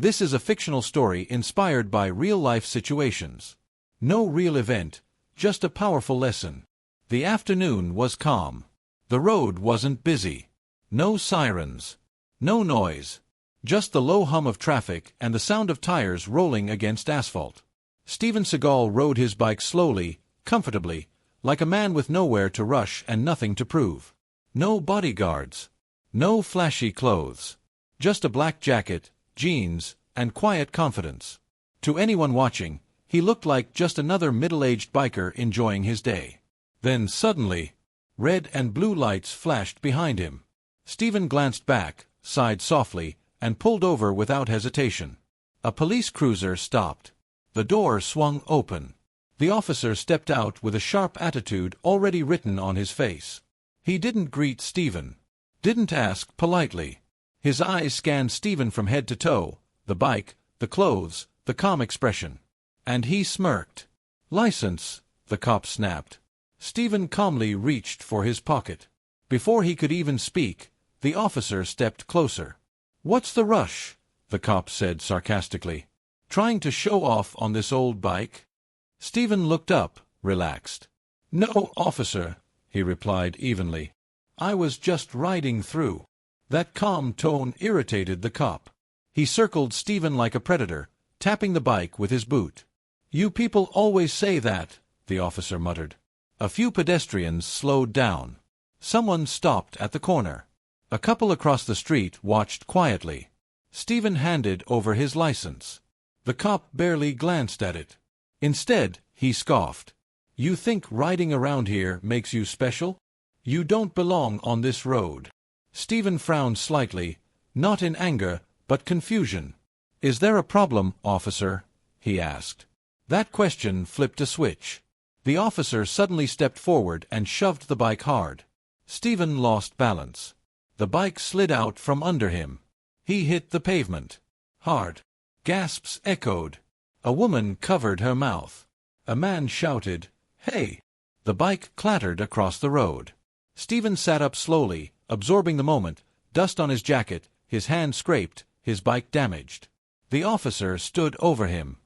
This is a fictional story inspired by real-life situations. No real event, just a powerful lesson. The afternoon was calm. The road wasn't busy. No sirens. No noise. Just the low hum of traffic and the sound of tires rolling against asphalt. Steven Seagal rode his bike slowly, comfortably, like a man with nowhere to rush and nothing to prove. No bodyguards. No flashy clothes. Just a black jacket, jeans, and quiet confidence. To anyone watching, he looked like just another middle-aged biker enjoying his day. Then suddenly, red and blue lights flashed behind him. Steven glanced back, sighed softly, and pulled over without hesitation. A police cruiser stopped. The door swung open. The officer stepped out with a sharp attitude already written on his face. He didn't greet Steven. Didn't ask politely. His eyes scanned Steven from head to toe, the bike, the clothes, the calm expression. And he smirked. "License," the cop snapped. Steven calmly reached for his pocket. Before he could even speak, the officer stepped closer. "What's the rush?" the cop said sarcastically. "Trying to show off on this old bike?" Steven looked up, relaxed. "No, officer," he replied evenly. "I was just riding through." That calm tone irritated the cop. He circled Steven like a predator, tapping the bike with his boot. "You people always say that," the officer muttered. A few pedestrians slowed down. Someone stopped at the corner. A couple across the street watched quietly. Steven handed over his license. The cop barely glanced at it. Instead, he scoffed. "You think riding around here makes you special? You don't belong on this road." Steven frowned slightly, not in anger, but confusion. "Is there a problem, officer?" he asked. That question flipped a switch. The officer suddenly stepped forward and shoved the bike hard. Steven lost balance. The bike slid out from under him. He hit the pavement. Hard. Gasps echoed. A woman covered her mouth. A man shouted, "Hey!" The bike clattered across the road. Steven sat up slowly, absorbing the moment, dust on his jacket, his hand scraped, his bike damaged. The officer stood over him.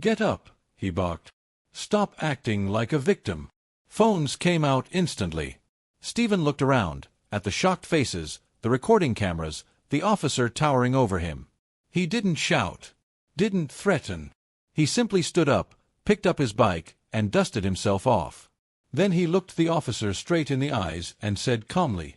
"Get up," he barked. "Stop acting like a victim." Phones came out instantly. Steven looked around, at the shocked faces, the recording cameras, the officer towering over him. He didn't shout. Didn't threaten. He simply stood up, picked up his bike, and dusted himself off. Then he looked the officer straight in the eyes and said calmly,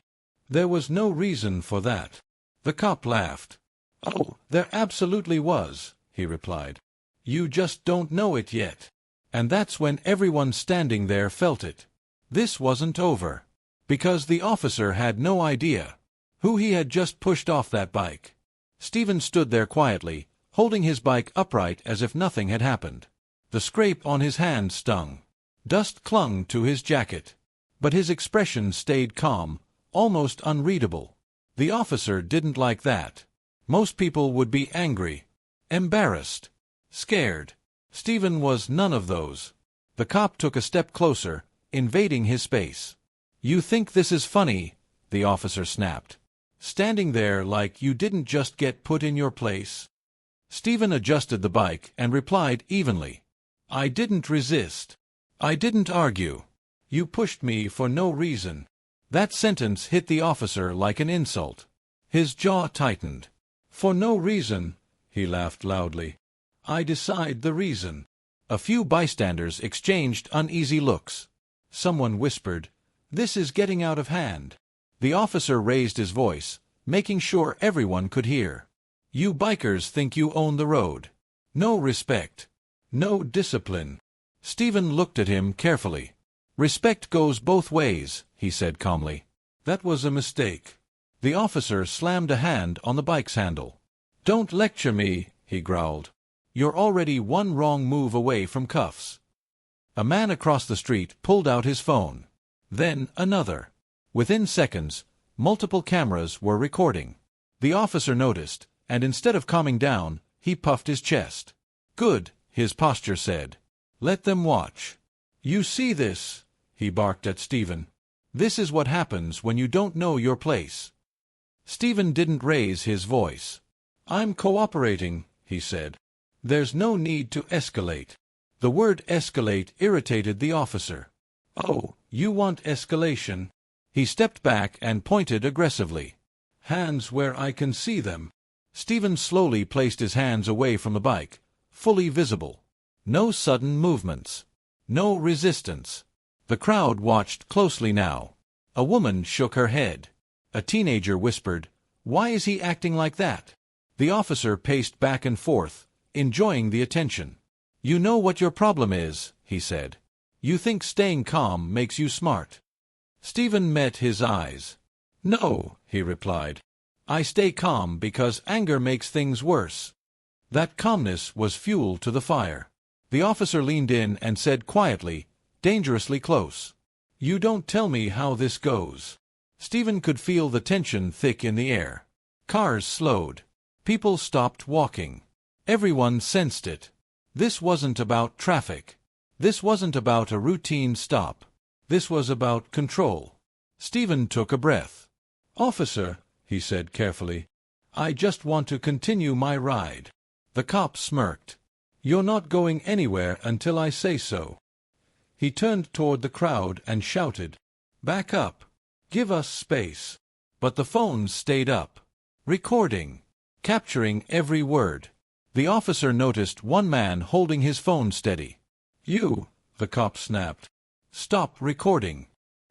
"There was no reason for that." The cop laughed. "Oh, there absolutely was," he replied. "You just don't know it yet." And that's when everyone standing there felt it. This wasn't over. Because the officer had no idea who he had just pushed off that bike. Steven stood there quietly, holding his bike upright as if nothing had happened. The scrape on his hand stung. Dust clung to his jacket. But his expression stayed calm, almost unreadable. The officer didn't like that. Most people would be angry, embarrassed, scared. Steven was none of those. The cop took a step closer, invading his space. "You think this is funny?" the officer snapped. "Standing there like you didn't just get put in your place?" Steven adjusted the bike and replied evenly. "I didn't resist. I didn't argue. You pushed me for no reason." That sentence hit the officer like an insult. His jaw tightened. "For no reason," he laughed loudly. "I decide the reason." A few bystanders exchanged uneasy looks. Someone whispered, "This is getting out of hand." The officer raised his voice, making sure everyone could hear. "You bikers think you own the road. No respect. No discipline." Steven looked at him carefully. "Respect goes both ways," he said calmly. "That was a mistake." The officer slammed a hand on the bike's handle. "Don't lecture me," he growled. "You're already one wrong move away from cuffs." A man across the street pulled out his phone. Then another. Within seconds, multiple cameras were recording. The officer noticed, and instead of calming down, he puffed his chest. "Good," his posture said. "Let them watch." "You see this?" he barked at Steven. "This is what happens when you don't know your place." Steven didn't raise his voice. "I'm cooperating," he said. "There's no need to escalate." The word escalate irritated the officer. "Oh, you want escalation?" He stepped back and pointed aggressively. "Hands where I can see them." Stephen slowly placed his hands away from the bike, fully visible. No sudden movements. No resistance. The crowd watched closely now. A woman shook her head. A teenager whispered, "Why is he acting like that?" The officer paced back and forth, enjoying the attention. "You know what your problem is," he said. "You think staying calm makes you smart." Stephen met his eyes. "No," he replied. "I stay calm because anger makes things worse." That calmness was fuel to the fire. The officer leaned in and said quietly, dangerously close, "You don't tell me how this goes." Stephen could feel the tension thick in the air. Cars slowed. People stopped walking. Everyone sensed it. This wasn't about traffic. This wasn't about a routine stop. This was about control. Stephen took a breath. "Officer," he said carefully, "I just want to continue my ride." The cop smirked. "You're not going anywhere until I say so." He turned toward the crowd and shouted, "Back up. Give us space." But the phones stayed up, recording, capturing every word. The officer noticed one man holding his phone steady. "You," the cop snapped. "Stop recording."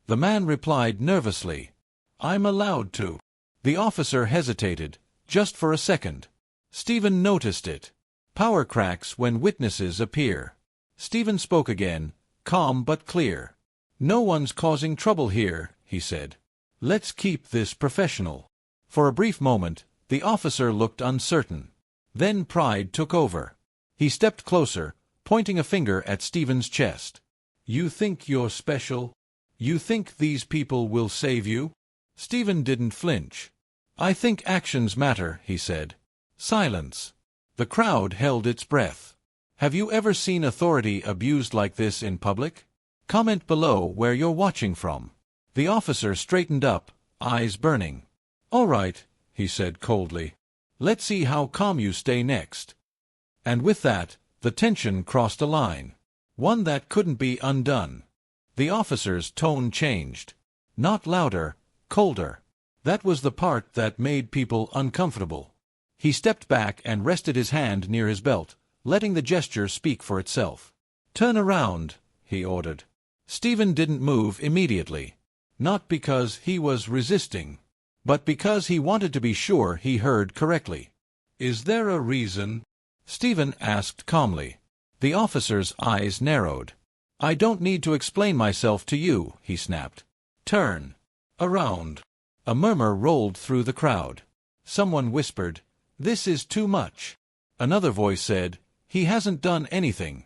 The man replied nervously, "I'm allowed to." The officer hesitated, just for a second. Stephen noticed it. Power cracks when witnesses appear. Stephen spoke again, calm but clear. "No one's causing trouble here," he said. "Let's keep this professional." For a brief moment, the officer looked uncertain. Then pride took over. He stepped closer, pointing a finger at Stephen's chest. "You think you're special? You think these people will save you?" Stephen didn't flinch. "I think actions matter," he said. Silence. The crowd held its breath. Have you ever seen authority abused like this in public? Comment below where you're watching from. The officer straightened up, eyes burning. "All right," he said coldly. "Let's see how calm you stay next." And with that, the tension crossed a line. One that couldn't be undone. The officer's tone changed. Not louder, colder. That was the part that made people uncomfortable. He stepped back and rested his hand near his belt, letting the gesture speak for itself. "Turn around," he ordered. Stephen didn't move immediately. Not because he was resisting, but because he wanted to be sure he heard correctly. "Is there a reason?" Stephen asked calmly. The officer's eyes narrowed. "I don't need to explain myself to you," he snapped. "Turn around." A murmur rolled through the crowd. Someone whispered, "This is too much." Another voice said, "He hasn't done anything."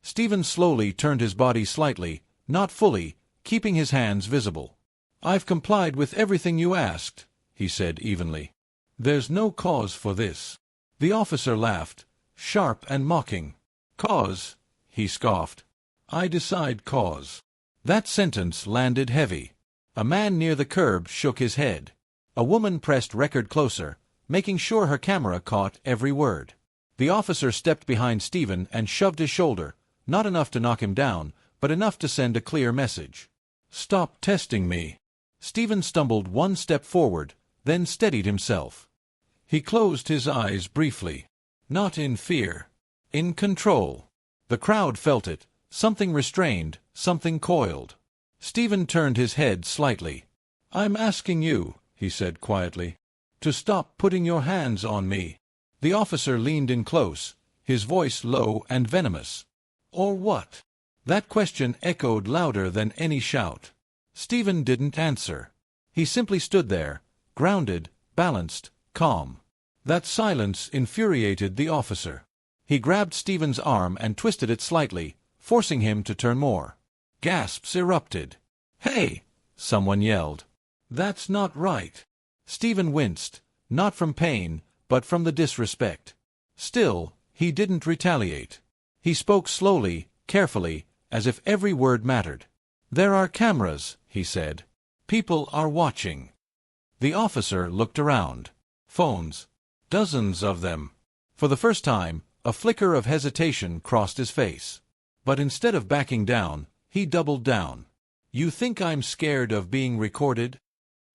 Stephen slowly turned his body slightly, not fully, keeping his hands visible. "I've complied with everything you asked," he said evenly. "There's no cause for this." The officer laughed, sharp and mocking. "Cause?" he scoffed. "I decide cause." That sentence landed heavy. A man near the curb shook his head. A woman pressed record closer, making sure her camera caught every word. The officer stepped behind Stephen and shoved his shoulder, not enough to knock him down, but enough to send a clear message. "Stop testing me." Stephen stumbled one step forward, then steadied himself. He closed his eyes briefly. Not in fear. In control. The crowd felt it, something restrained, something coiled. Stephen turned his head slightly. "I'm asking you," he said quietly, "to stop putting your hands on me." The officer leaned in close, his voice low and venomous. "Or what?" That question echoed louder than any shout. Stephen didn't answer. He simply stood there, grounded, balanced, calm. That silence infuriated the officer. He grabbed Stephen's arm and twisted it slightly, forcing him to turn more. Gasps erupted. "Hey!" someone yelled. "That's not right." Stephen winced, not from pain, but from the disrespect. Still, he didn't retaliate. He spoke slowly, carefully, as if every word mattered. "There are cameras," he said. "People are watching." The officer looked around. Phones. Dozens of them. For the first time, a flicker of hesitation crossed his face. But instead of backing down, he doubled down. "You think I'm scared of being recorded?"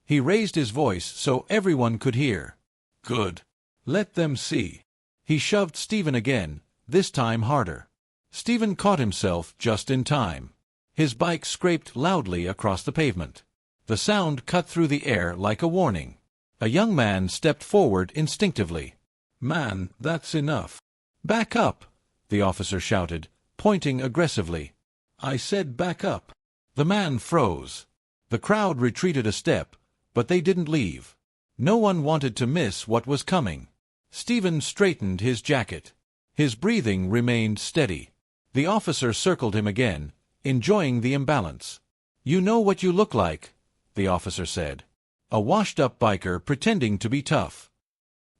He raised his voice so everyone could hear. "Good. Let them see." He shoved Stephen again, this time harder. Stephen caught himself just in time. His bike scraped loudly across the pavement. The sound cut through the air like a warning. A young man stepped forward instinctively. "Man, that's enough." "Back up!" the officer shouted, pointing aggressively. "I said back up." The man froze. The crowd retreated a step, but they didn't leave. No one wanted to miss what was coming. Stephen straightened his jacket. His breathing remained steady. The officer circled him again, enjoying the imbalance. "You know what you look like," the officer said. "A washed-up biker pretending to be tough."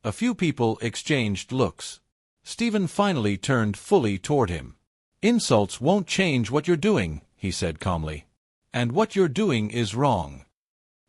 A few people exchanged looks. Stephen finally turned fully toward him. "Insults won't change what you're doing," he said calmly. "And what you're doing is wrong."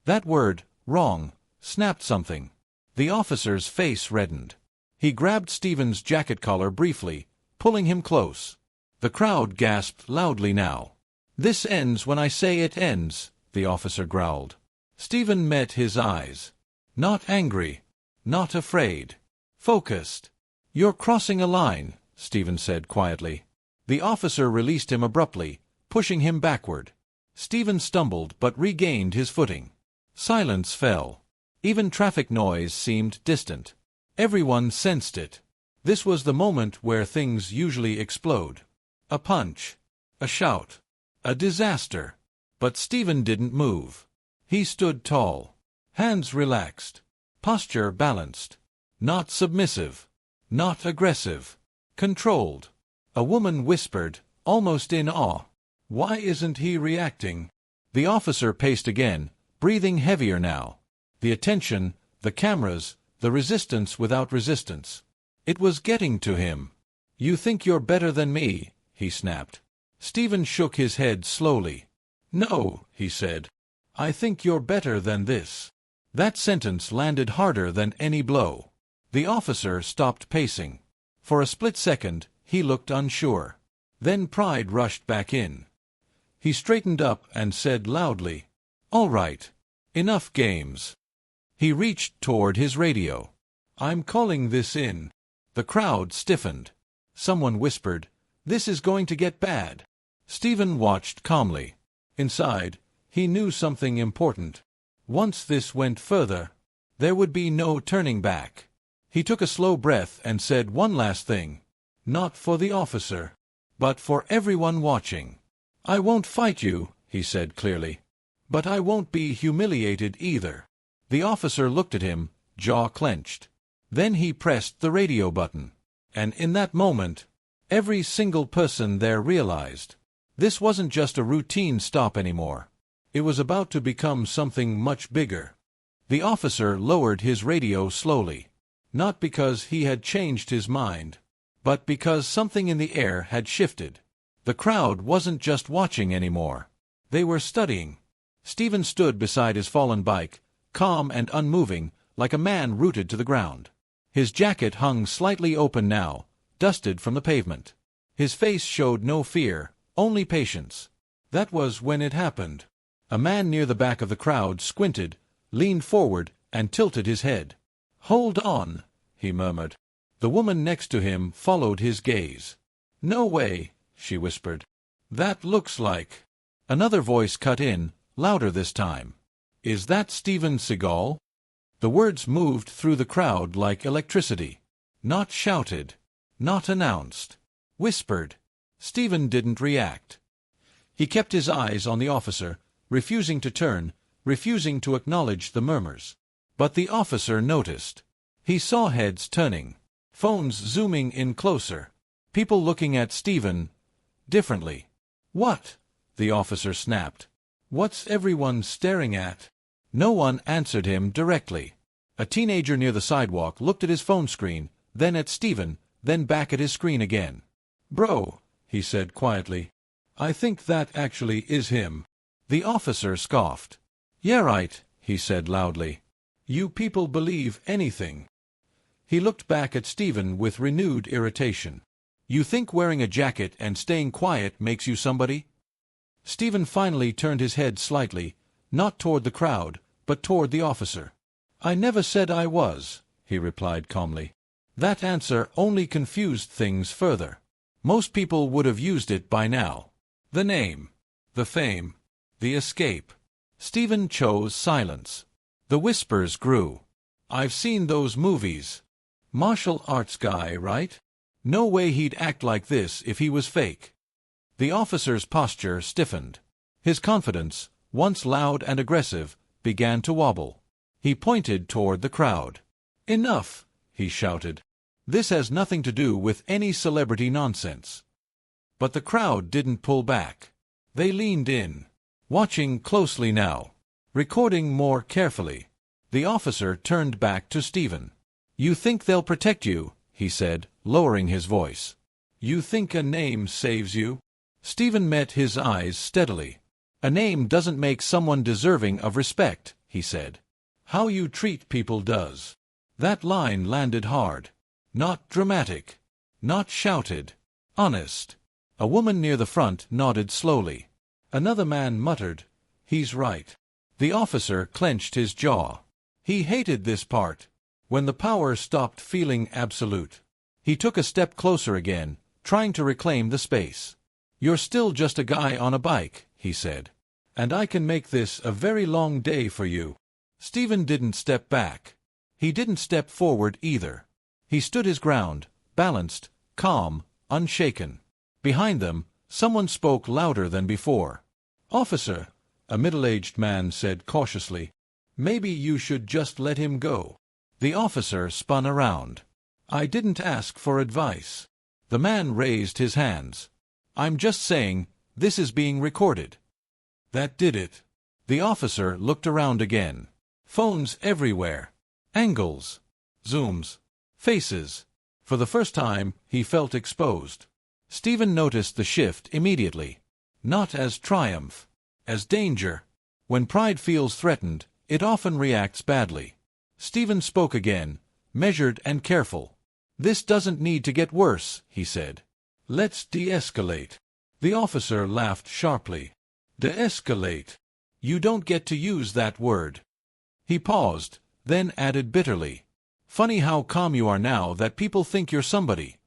That word, wrong, snapped something. The officer's face reddened. He grabbed Stephen's jacket collar briefly, pulling him close. The crowd gasped loudly now. "This ends when I say it ends," the officer growled. Stephen met his eyes. Not angry. Not afraid. Focused. "You're crossing a line," Stephen said quietly. The officer released him abruptly, pushing him backward. Stephen stumbled but regained his footing. Silence fell. Even traffic noise seemed distant. Everyone sensed it. This was the moment where things usually explode. A punch. A shout. A disaster. But Stephen didn't move. He stood tall. Hands relaxed. Posture balanced. Not submissive. Not aggressive. Controlled. A woman whispered, almost in awe. "Why isn't he reacting?" The officer paced again, breathing heavier now. The attention, the cameras, the resistance without resistance. It was getting to him. "You think you're better than me," he snapped. Stephen shook his head slowly. "No," he said. "I think you're better than this." That sentence landed harder than any blow. The officer stopped pacing. For a split second, he looked unsure. Then pride rushed back in. He straightened up and said loudly, "All right. Enough games." He reached toward his radio. "I'm calling this in." The crowd stiffened. Someone whispered, "This is going to get bad." Stephen watched calmly. Inside, he knew something important. Once this went further, there would be no turning back. He took a slow breath and said one last thing. Not for the officer, but for everyone watching. "I won't fight you," he said clearly. "But I won't be humiliated either." The officer looked at him, jaw clenched. Then he pressed the radio button. And in that moment, every single person there realized this wasn't just a routine stop anymore. It was about to become something much bigger. The officer lowered his radio slowly. Not because he had changed his mind, but because something in the air had shifted. The crowd wasn't just watching anymore. They were studying. Stephen stood beside his fallen bike, calm and unmoving, like a man rooted to the ground. His jacket hung slightly open now, dusted from the pavement. His face showed no fear, only patience. That was when it happened. A man near the back of the crowd squinted, leaned forward, and tilted his head. "Hold on," he murmured. The woman next to him followed his gaze. "No way," she whispered. "That looks like—" Another voice cut in, louder this time. "Is that Steven Seagal?" The words moved through the crowd like electricity. Not shouted. Not announced. Whispered. Stephen didn't react. He kept his eyes on the officer, refusing to turn, refusing to acknowledge the murmurs. But the officer noticed. He saw heads turning, phones zooming in closer, people looking at Stephen differently. "What?" the officer snapped. "What's everyone staring at?" No one answered him directly. A teenager near the sidewalk looked at his phone screen, then at Stephen, then back at his screen again. "Bro," he said quietly, "I think that actually is him." The officer scoffed. "Yeah, right," he said loudly. "You people believe anything." He looked back at Stephen with renewed irritation. You think wearing a jacket and staying quiet makes you somebody? Stephen finally turned his head slightly, not toward the crowd, but toward the officer. I never said I was, he replied calmly. That answer only confused things further. Most people would have used it by now. The name, the fame, the escape. Stephen chose silence. The whispers grew. I've seen those movies. Martial arts guy, right? No way he'd act like this if he was fake. The officer's posture stiffened. His confidence, once loud and aggressive, began to wobble. He pointed toward the crowd. Enough, he shouted. This has nothing to do with any celebrity nonsense. But the crowd didn't pull back. They leaned in, watching closely now, recording more carefully. The officer turned back to Stephen. You think they'll protect you, he said, lowering his voice. You think a name saves you? Stephen met his eyes steadily. A name doesn't make someone deserving of respect, he said. How you treat people does. That line landed hard. Not dramatic. Not shouted. Honest. A woman near the front nodded slowly. Another man muttered, He's right. The officer clenched his jaw. He hated this part. When the power stopped feeling absolute. He took a step closer again, trying to reclaim the space. You're still just a guy on a bike, he said. And I can make this a very long day for you. Stephen didn't step back. He didn't step forward either. He stood his ground, balanced, calm, unshaken. Behind them, someone spoke louder than before. Officer, a middle-aged man said cautiously, maybe you should just let him go. The officer spun around. I didn't ask for advice. The man raised his hands. I'm just saying, this is being recorded. That did it. The officer looked around again. Phones everywhere. Angles. Zooms. Faces. For the first time, he felt exposed. Stephen noticed the shift immediately. Not as triumph. As danger. When pride feels threatened, it often reacts badly. Stephen spoke again, measured and careful. This doesn't need to get worse, he said. Let's de-escalate. The officer laughed sharply. De-escalate? You don't get to use that word. He paused, then added bitterly. Funny how calm you are now that people think you're somebody.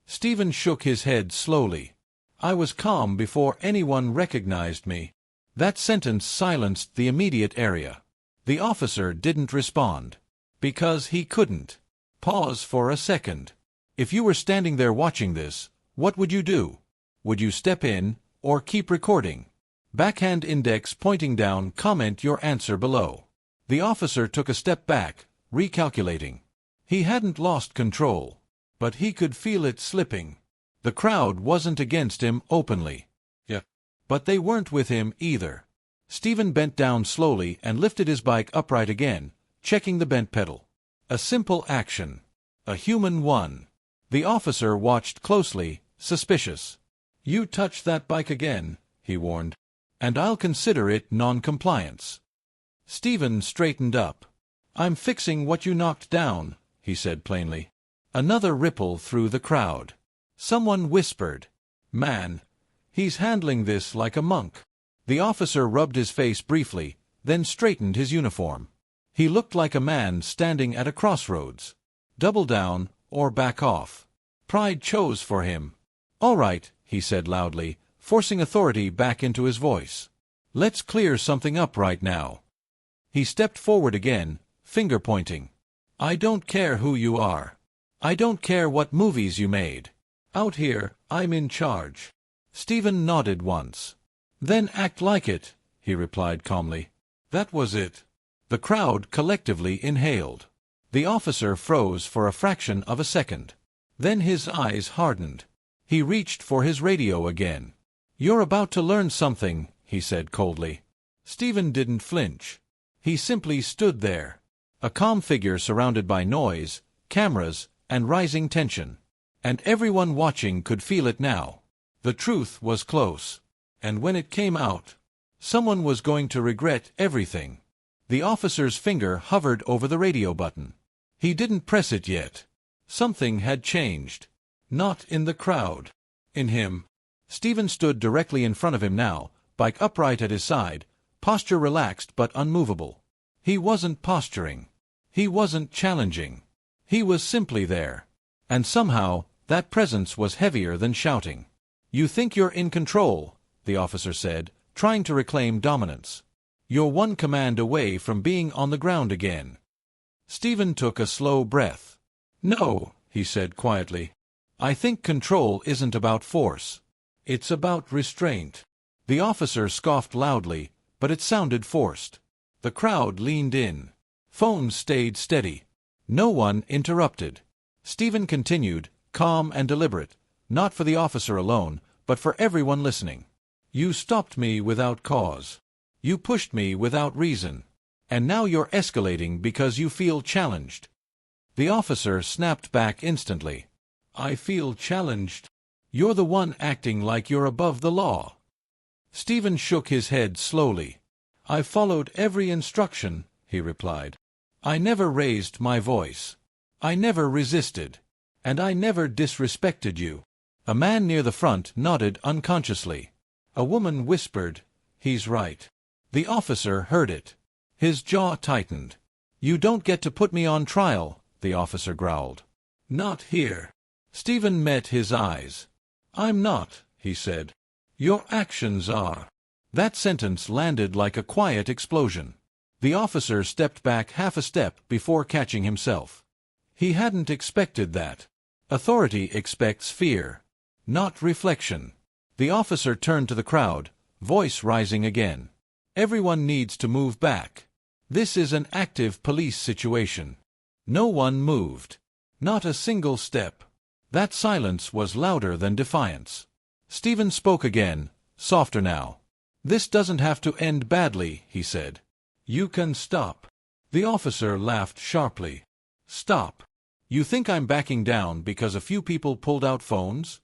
Stephen shook his head slowly. I was calm before anyone recognized me. That sentence silenced the immediate area. The officer didn't respond. Because he couldn't. Pause for a second. If you were standing there watching this, what would you do? Would you step in, or keep recording? Backhand index pointing down, comment your answer below. The officer took a step back, recalculating. He hadn't lost control, but he could feel it slipping. The crowd wasn't against him openly. Yeah. But they weren't with him either. Stephen bent down slowly and lifted his bike upright again, checking the bent pedal. A simple action. A human one. The officer watched closely, suspicious. You touch that bike again, he warned, and I'll consider it non-compliance. Stephen straightened up. I'm fixing what you knocked down, he said plainly. Another ripple through the crowd. Someone whispered, Man, he's handling this like a monk. The officer rubbed his face briefly, then straightened his uniform. He looked like a man standing at a crossroads. Double down, or back off. Pride chose for him. All right, he said loudly, forcing authority back into his voice. Let's clear something up right now. He stepped forward again, finger pointing. I don't care who you are. I don't care what movies you made. Out here, I'm in charge. Stephen nodded once. Then act like it, he replied calmly. That was it. The crowd collectively inhaled. The officer froze for a fraction of a second. Then his eyes hardened. He reached for his radio again. You're about to learn something, he said coldly. Stephen didn't flinch. He simply stood there. A calm figure surrounded by noise, cameras, and rising tension. And everyone watching could feel it now. The truth was close. And when it came out, someone was going to regret everything. The officer's finger hovered over the radio button. He didn't press it yet. Something had changed. Not in the crowd. In him. Stephen stood directly in front of him now, bike upright at his side, posture relaxed but unmovable. He wasn't posturing. He wasn't challenging. He was simply there. And somehow, that presence was heavier than shouting. "You think you're in control," the officer said, trying to reclaim dominance. "You're one command away from being on the ground again." Stephen took a slow breath. "No," he said quietly. "I think control isn't about force. It's about restraint." The officer scoffed loudly, but it sounded forced. The crowd leaned in. Phones stayed steady. No one interrupted. Stephen continued, calm and deliberate, not for the officer alone, but for everyone listening. "You stopped me without cause. You pushed me without reason. And now you're escalating because you feel challenged." The officer snapped back instantly. "I feel challenged? You're the one acting like you're above the law." Stephen shook his head slowly. "I followed every instruction," he replied. "I never raised my voice. I never resisted. And I never disrespected you." A man near the front nodded unconsciously. A woman whispered, "He's right." The officer heard it. His jaw tightened. "You don't get to put me on trial," the officer growled. "Not here." Stephen met his eyes. "I'm not," he said. "Your actions are." That sentence landed like a quiet explosion. The officer stepped back half a step before catching himself. He hadn't expected that. Authority expects fear, not reflection. The officer turned to the crowd, voice rising again. "Everyone needs to move back. This is an active police situation." No one moved. Not a single step. That silence was louder than defiance. Stephen spoke again, softer now. "This doesn't have to end badly," he said. "You can stop." The officer laughed sharply. "Stop? You think I'm backing down because a few people pulled out phones?"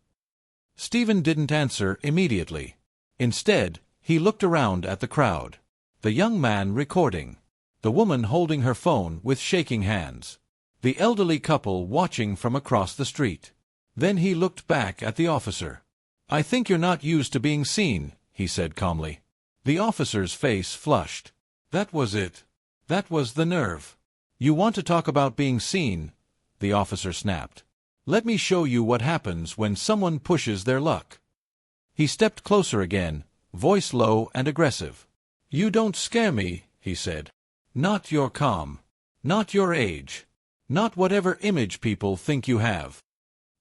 Stephen didn't answer immediately. Instead, he looked around at the crowd. The young man recording. The woman holding her phone with shaking hands. The elderly couple watching from across the street. Then he looked back at the officer. "I think you're not used to being seen," he said calmly. The officer's face flushed. That was it. That was the nerve. "You want to talk about being seen?" the officer snapped. "Let me show you what happens when someone pushes their luck." He stepped closer again, voice low and aggressive. "You don't scare me," he said. "Not your calm. Not your age. Not whatever image people think you have."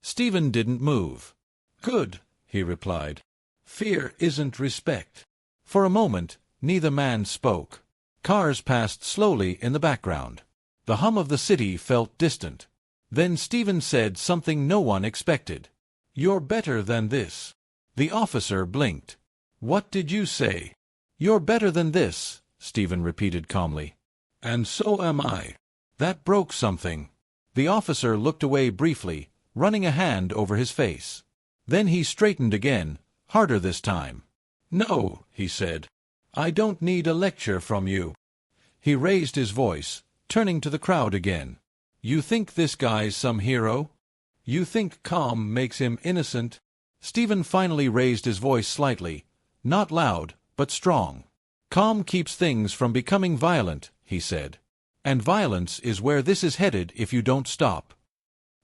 Stephen didn't move. "Good," he replied. "Fear isn't respect." For a moment, neither man spoke. Cars passed slowly in the background. The hum of the city felt distant. Then Stephen said something no one expected. "You're better than this." The officer blinked. "What did you say?" "You're better than this," Stephen repeated calmly. "And so am I." That broke something. The officer looked away briefly, running a hand over his face. Then he straightened again, harder this time. "No," he said. "I don't need a lecture from you." He raised his voice, turning to the crowd again. "You think this guy's some hero? You think calm makes him innocent?" Stephen finally raised his voice slightly, not loud, but strong. "Calm keeps things from becoming violent," he said. "And violence is where this is headed if you don't stop."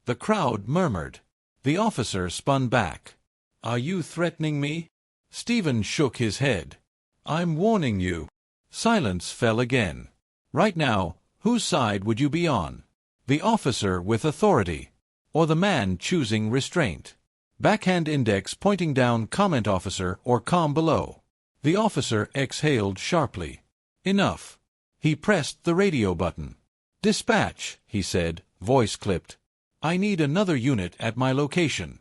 The crowd murmured. The officer spun back. "Are you threatening me?" Stephen shook his head. "I'm warning you." Silence fell again. "Right now, whose side would you be on? The officer with authority, or the man choosing restraint?" Backhand index pointing down, comment officer, or calm below. The officer exhaled sharply. "Enough." He pressed the radio button. "Dispatch," he said, voice clipped. "I need another unit at my location."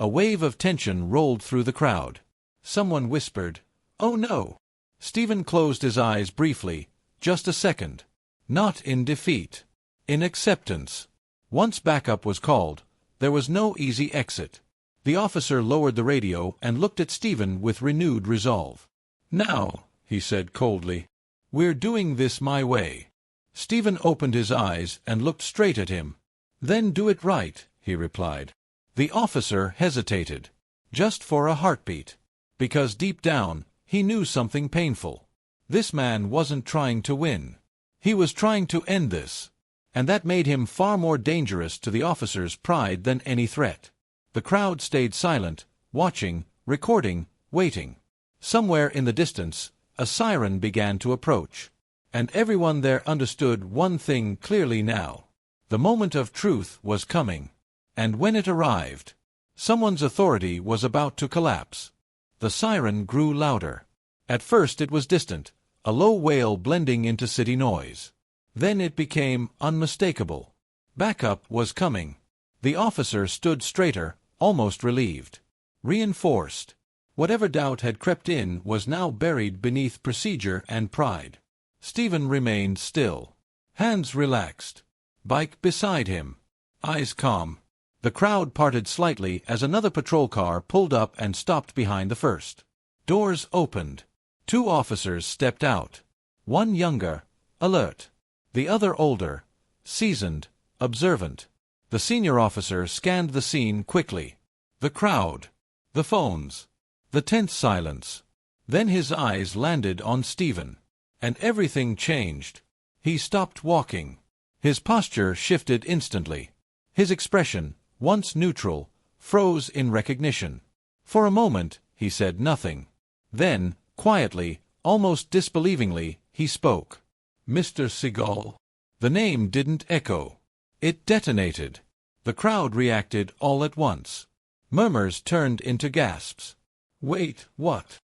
A wave of tension rolled through the crowd. Someone whispered, "Oh no." Stephen closed his eyes briefly, just a second. Not in defeat. In acceptance. Once backup was called, there was no easy exit. The officer lowered the radio and looked at Stephen with renewed resolve. "Now," he said coldly, "we're doing this my way. Stephen opened his eyes and looked straight at him. "Then do it right," he replied. The officer hesitated, just for a heartbeat, because deep down, he knew something painful. This man wasn't trying to win. He was trying to end this. And that made him far more dangerous to the officer's pride than any threat. The crowd stayed silent, watching, recording, waiting. Somewhere in the distance, a siren began to approach. And everyone there understood one thing clearly now. The moment of truth was coming. And when it arrived, someone's authority was about to collapse. The siren grew louder. At first it was distant, a low wail blending into city noise. Then it became unmistakable. Backup was coming. The officer stood straighter, almost relieved. Reinforced. Whatever doubt had crept in was now buried beneath procedure and pride. Stephen remained still. Hands relaxed. Bike beside him. Eyes calm. The crowd parted slightly as another patrol car pulled up and stopped behind the first. Doors opened. 2 officers stepped out. One younger, alert. The other older, seasoned, observant. The senior officer scanned the scene quickly. The crowd. The phones. The tense silence. Then his eyes landed on Stephen. And everything changed. He stopped walking. His posture shifted instantly. His expression, once neutral, froze in recognition. For a moment, he said nothing. Then, quietly, almost disbelievingly, he spoke. "Mr. Seagal." The name didn't echo. It detonated. The crowd reacted all at once. Murmurs turned into gasps. "Wait, what?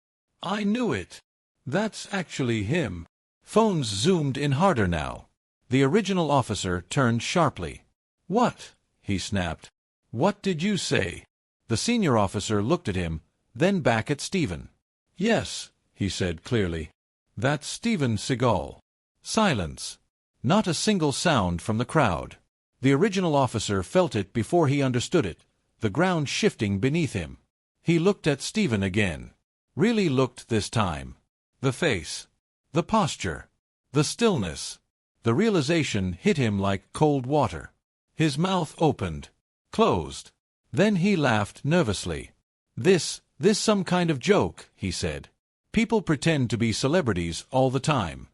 I knew it. That's actually him." Phones zoomed in harder now. The original officer turned sharply. "What?" he snapped. "What did you say?" The senior officer looked at him, then back at Stephen. "Yes," he said clearly. "That's Steven Seagal." Silence. Not a single sound from the crowd. The original officer felt it before he understood it, the ground shifting beneath him. He looked at Stephen again. Really looked this time. The face. The posture. The stillness. The realization hit him like cold water. His mouth opened. Closed. Then he laughed nervously. This some kind of joke," he said. "People pretend to be celebrities all the time."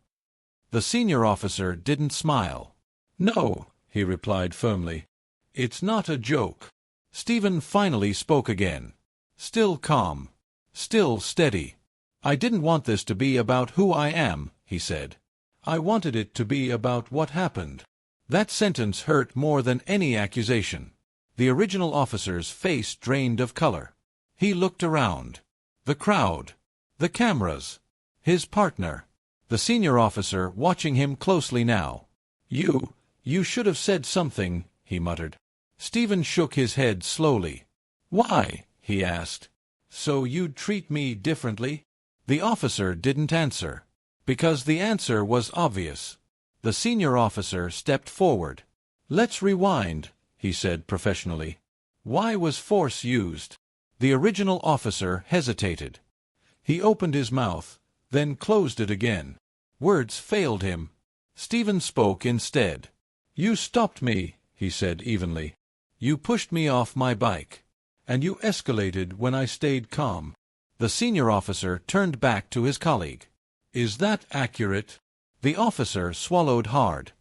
The senior officer didn't smile. "No," he replied firmly. "It's not a joke." Stephen finally spoke again. Still calm. Still steady. "I didn't want this to be about who I am," he said. "I wanted it to be about what happened." That sentence hurt more than any accusation. The original officer's face drained of color. He looked around. The crowd. The cameras. His partner. The senior officer watching him closely now. You should have said something," he muttered. Stephen shook his head slowly. "Why?" he asked. "So you'd treat me differently?" The officer didn't answer. Because the answer was obvious. The senior officer stepped forward. "Let's rewind," he said professionally. "Why was force used?" The original officer hesitated. He opened his mouth, then closed it again. Words failed him. Stephen spoke instead. "You stopped me," he said evenly. "You pushed me off my bike. And you escalated when I stayed calm." The senior officer turned back to his colleague. "Is that accurate?" The officer swallowed hard.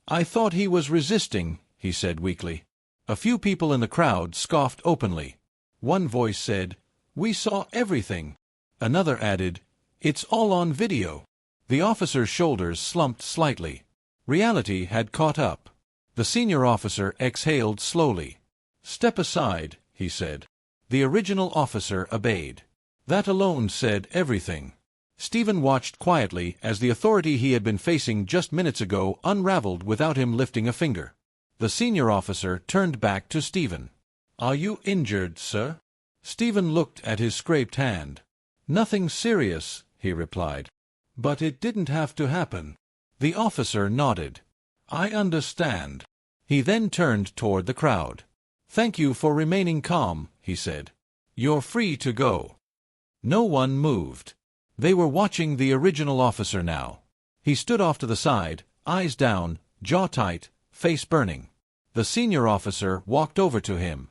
I thought he was resisting," he said weakly. A few people in the crowd scoffed openly. One voice said, "We saw everything." Another added, "It's all on video." The officer's shoulders slumped slightly. Reality had caught up. The senior officer exhaled slowly. "Step aside," he said. The original officer obeyed. That alone said everything. Stephen watched quietly as the authority he had been facing just minutes ago unraveled without him lifting a finger. The senior officer turned back to Stephen. "Are you injured, sir?" Stephen looked at his scraped hand. "Nothing serious," he replied. "But it didn't have to happen." The officer nodded. "I understand." He then turned toward the crowd. "Thank you for remaining calm," he said. "You're free to go." No one moved. They were watching the original officer now. He stood off to the side, eyes down, jaw tight, face burning. The senior officer walked over to him.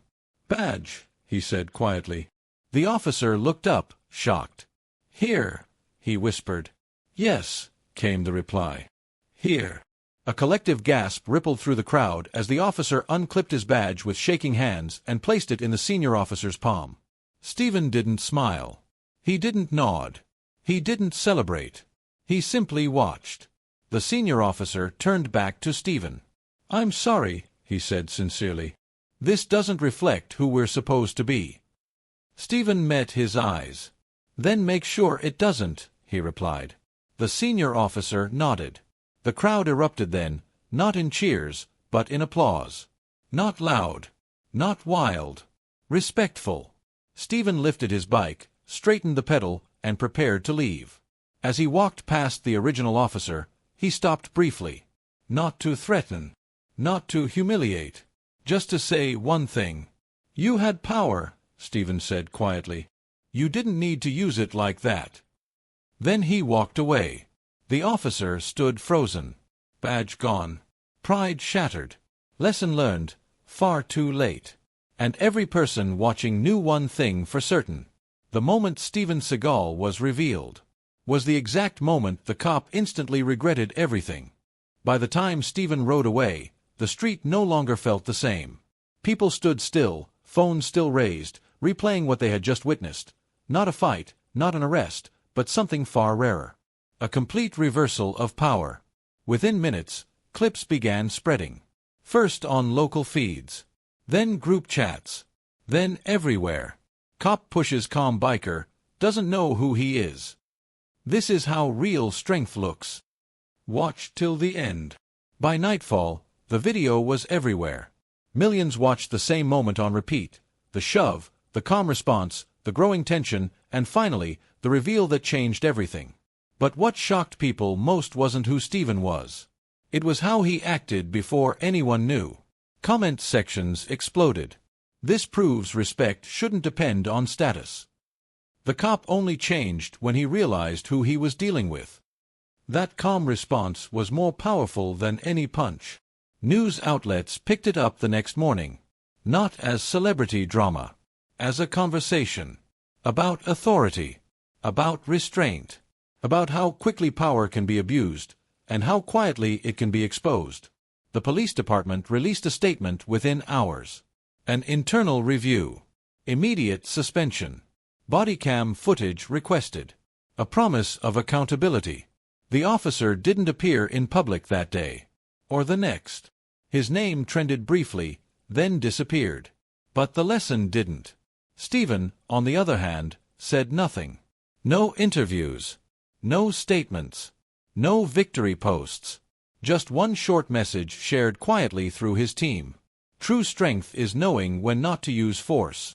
"Badge," he said quietly. The officer looked up, shocked. "Here," he whispered. "Yes," came the reply. "Here." A collective gasp rippled through the crowd as the officer unclipped his badge with shaking hands and placed it in the senior officer's palm. Stephen didn't smile. He didn't nod. He didn't celebrate. He simply watched. The senior officer turned back to Stephen. "I'm sorry," he said sincerely. "This doesn't reflect who we're supposed to be." Stephen met his eyes. "Then make sure it doesn't," he replied. The senior officer nodded. The crowd erupted then, not in cheers, but in applause. Not loud. Not wild. Respectful. Stephen lifted his bike, straightened the pedal, and prepared to leave. As he walked past the original officer, he stopped briefly. Not to threaten. Not to humiliate. Just to say one thing. "You had power," Stephen said quietly. "You didn't need to use it like that." Then he walked away. The officer stood frozen. Badge gone. Pride shattered. Lesson learned, far too late. And every person watching knew one thing for certain. The moment Steven Seagal was revealed was the exact moment the cop instantly regretted everything. By the time Stephen rode away, the street no longer felt the same. People stood still, phones still raised, replaying what they had just witnessed. Not a fight, not an arrest, but something far rarer. A complete reversal of power. Within minutes, clips began spreading. First on local feeds. Then group chats. Then everywhere. Cop pushes calm biker, doesn't know who he is. This is how real strength looks. Watch till the end. By nightfall, the video was everywhere. Millions watched the same moment on repeat. The shove, the calm response, the growing tension, and finally, the reveal that changed everything. But what shocked people most wasn't who Stephen was. It was how he acted before anyone knew. Comment sections exploded. "This proves respect shouldn't depend on status." The cop only changed when he realized who he was dealing with. That calm response was more powerful than any punch. News outlets picked it up the next morning. Not as celebrity drama. As a conversation. About authority. About restraint. About how quickly power can be abused, and how quietly it can be exposed. The police department released a statement within hours. An internal review. Immediate suspension. Body cam footage requested. A promise of accountability. The officer didn't appear in public that day. Or the next. His name trended briefly, then disappeared. But the lesson didn't. Stephen, on the other hand, said nothing. No interviews. No statements. No victory posts. Just one short message shared quietly through his team. True strength is knowing when not to use force.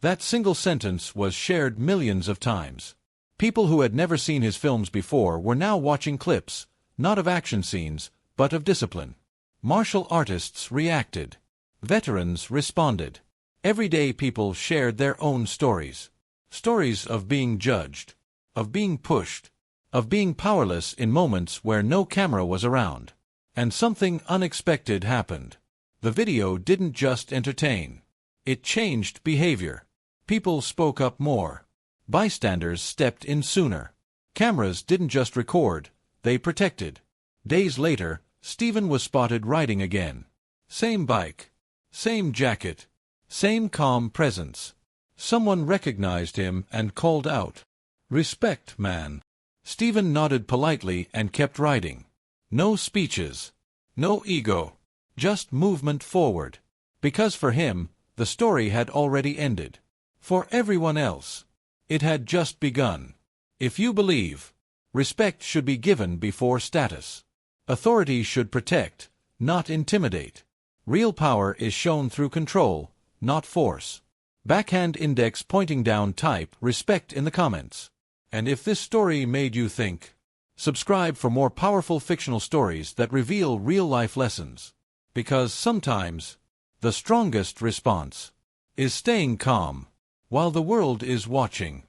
That single sentence was shared millions of times. People who had never seen his films before were now watching clips, not of action scenes, but of discipline. Martial artists reacted. Veterans responded. Everyday people shared their own stories. Stories of being judged. Of being pushed. Of being powerless in moments where no camera was around. And something unexpected happened. The video didn't just entertain. It changed behavior. People spoke up more. Bystanders stepped in sooner. Cameras didn't just record, they protected. Days later, Stephen was spotted riding again. Same bike. Same jacket. Same calm presence. Someone recognized him and called out, "Respect, man." Stephen nodded politely and kept riding. No speeches. No ego. Just movement forward. Because for him, the story had already ended. For everyone else, it had just begun. If you believe, respect should be given before status. Authority should protect, not intimidate. Real power is shown through control, not force. Backhand index pointing down, type respect in the comments. And if this story made you think, subscribe for more powerful fictional stories that reveal real-life lessons. Because sometimes, the strongest response is staying calm while the world is watching.